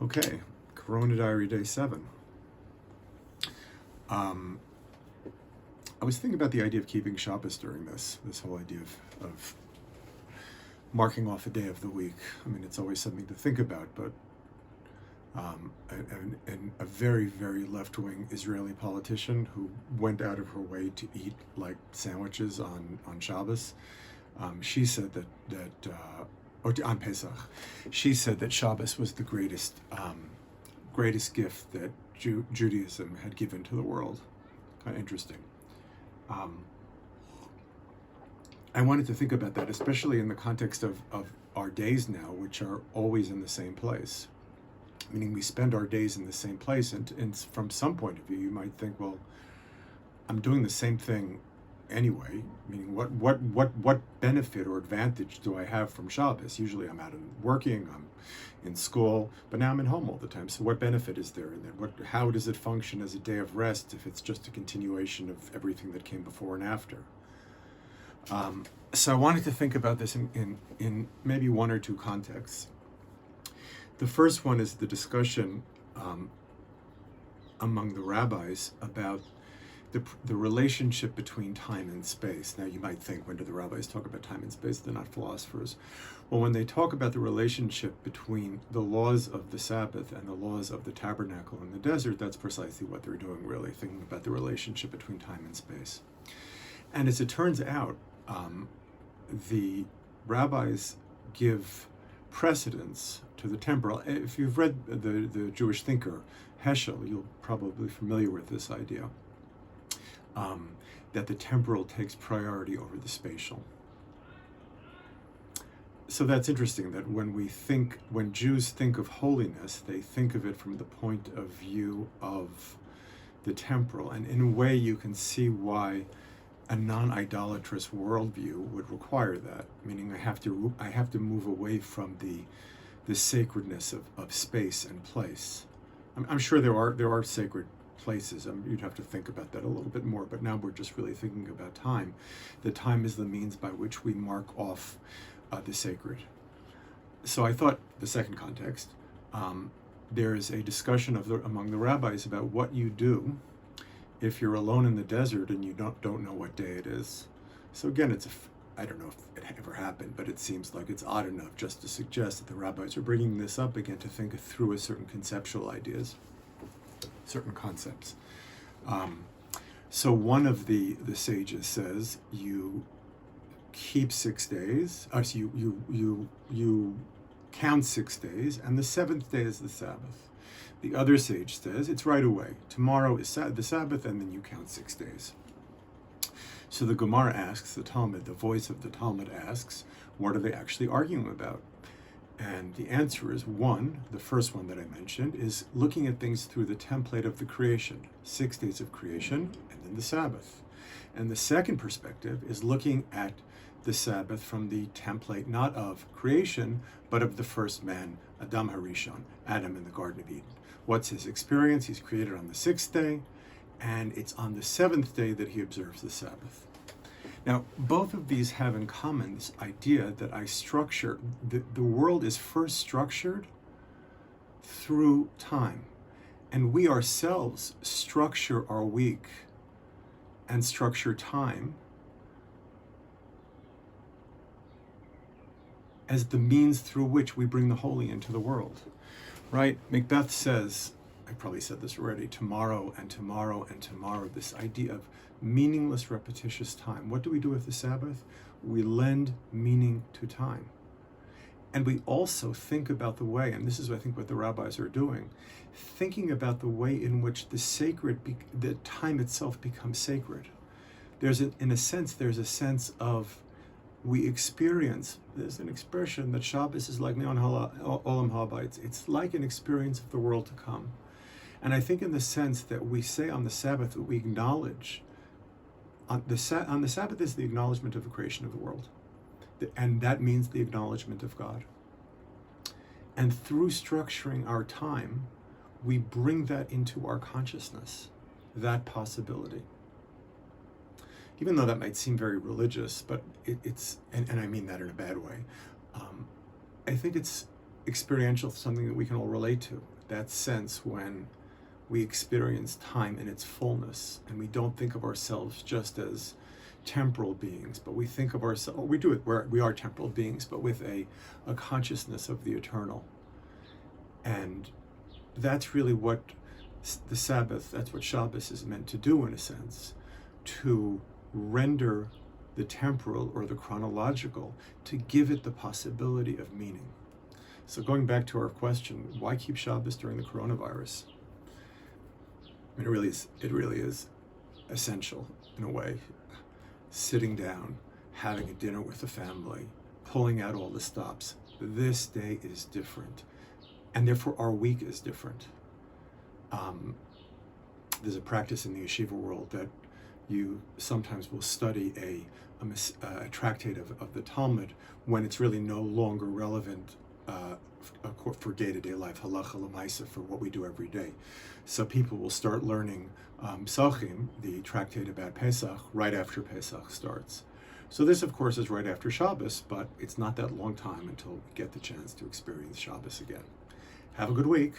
Okay, Corona Diary Day 7. I was thinking about the idea of keeping Shabbos during this whole idea of marking off a day of the week. I mean, it's always something to think about, but a very, very left-wing Israeli politician who went out of her way to eat like sandwiches on Shabbos, she said or on Pesach, she said that Shabbos was the greatest gift that Judaism had given to the world. Kind of interesting. I wanted to think about that, especially in the context of our days now, which are always in the same place. Meaning we spend our days in the same place, and from some point of view, you might think, well, I'm doing the same thing anyway. Meaning, what benefit or advantage do I have from Shabbos? Usually, I'm out and working, I'm in school, but now I'm at home all the time. So, what benefit is there in that? How does it function as a day of rest if it's just a continuation of everything that came before and after? So, I wanted to think about this in maybe one or two contexts. The first one is the discussion among the rabbis about the relationship between time and space. Now, you might think, when do the rabbis talk about time and space? They're not philosophers. Well, when they talk about the relationship between the laws of the Sabbath and the laws of the tabernacle in the desert, that's precisely what they're doing, really, thinking about the relationship between time and space. And as it turns out, the rabbis give precedence to the temporal. If you've read the Jewish thinker Heschel, you'll probably be familiar with this idea, that the temporal takes priority over the spatial. So that's interesting that when Jews think of holiness, they think of it from the point of view of the temporal. And in a way, you can see why a non-idolatrous worldview would require that. Meaning, I have to move away from the sacredness of space and place. I'm sure there are sacred places. You'd have to think about that a little bit more, but now we're just really thinking about time. The time is the means by which we mark off the sacred. So I thought the second context, there is a discussion among the rabbis about what you do if you're alone in the desert and you don't know what day it is. So again, I don't know if it ever happened, but it seems like it's odd enough just to suggest that the rabbis are bringing this up again to think through a certain conceptual ideas, certain concepts. So one of the sages says you keep 6 days. So you count 6 days, and the seventh day is the Sabbath. The other sage says it's right away. Tomorrow is the Sabbath, and then you count 6 days. So the Gemara asks the Talmud, the voice of the Talmud asks, what are they actually arguing about? And the answer is the first one that I mentioned, is looking at things through the template of the creation, 6 days of creation, and then the Sabbath. And the second perspective is looking at the Sabbath from the template not of creation, but of the first man, Adam Harishon, Adam in the Garden of Eden. What's his experience? He's created on the 6th day, and it's on the 7th day that he observes the Sabbath. Now, both of these have in common this idea that the world is first structured through time, and we ourselves structure our week and structure time as the means through which we bring the holy into the world. Right? Macbeth says, I probably said this already, tomorrow and tomorrow and tomorrow, this idea of meaningless, repetitious time. What do we do with the Sabbath? We lend meaning to time. And we also think about the way, and this is I think what the rabbis are doing, thinking about the way in which the time itself becomes sacred. There's a sense of, there's an expression that Shabbos is like Neon Olam Haba. It's like an experience of the world to come. And I think in the sense that we say on the Sabbath that we acknowledge, on the Sabbath is the acknowledgement of the creation of the world. And that means the acknowledgement of God. And through structuring our time, we bring that into our consciousness, that possibility. Even though that might seem very religious, but it's, and I mean that in a bad way, I think it's experiential, something that we can all relate to. That sense when we experience time in its fullness, and we don't think of ourselves just as temporal beings, but we think of ourselves, we do it, we are temporal beings, but with a consciousness of the eternal. And that's really what the Sabbath, that's what Shabbos is meant to do, in a sense, to render the temporal or the chronological, to give it the possibility of meaning. So going back to our question, why keep Shabbos during the coronavirus? I mean, it really is essential in a way. Sitting down, having a dinner with the family, pulling out all the stops. This day is different, and therefore our week is different. There's a practice in the yeshiva world that you sometimes will study a tractate of the Talmud when it's really no longer relevant for day-to-day life, halacha l'maisa, for what we do every day. So people will start learning Psachim, the tractate about Pesach, right after Pesach starts. So this, of course, is right after Shabbos, but it's not that long time until we get the chance to experience Shabbos again. Have a good week.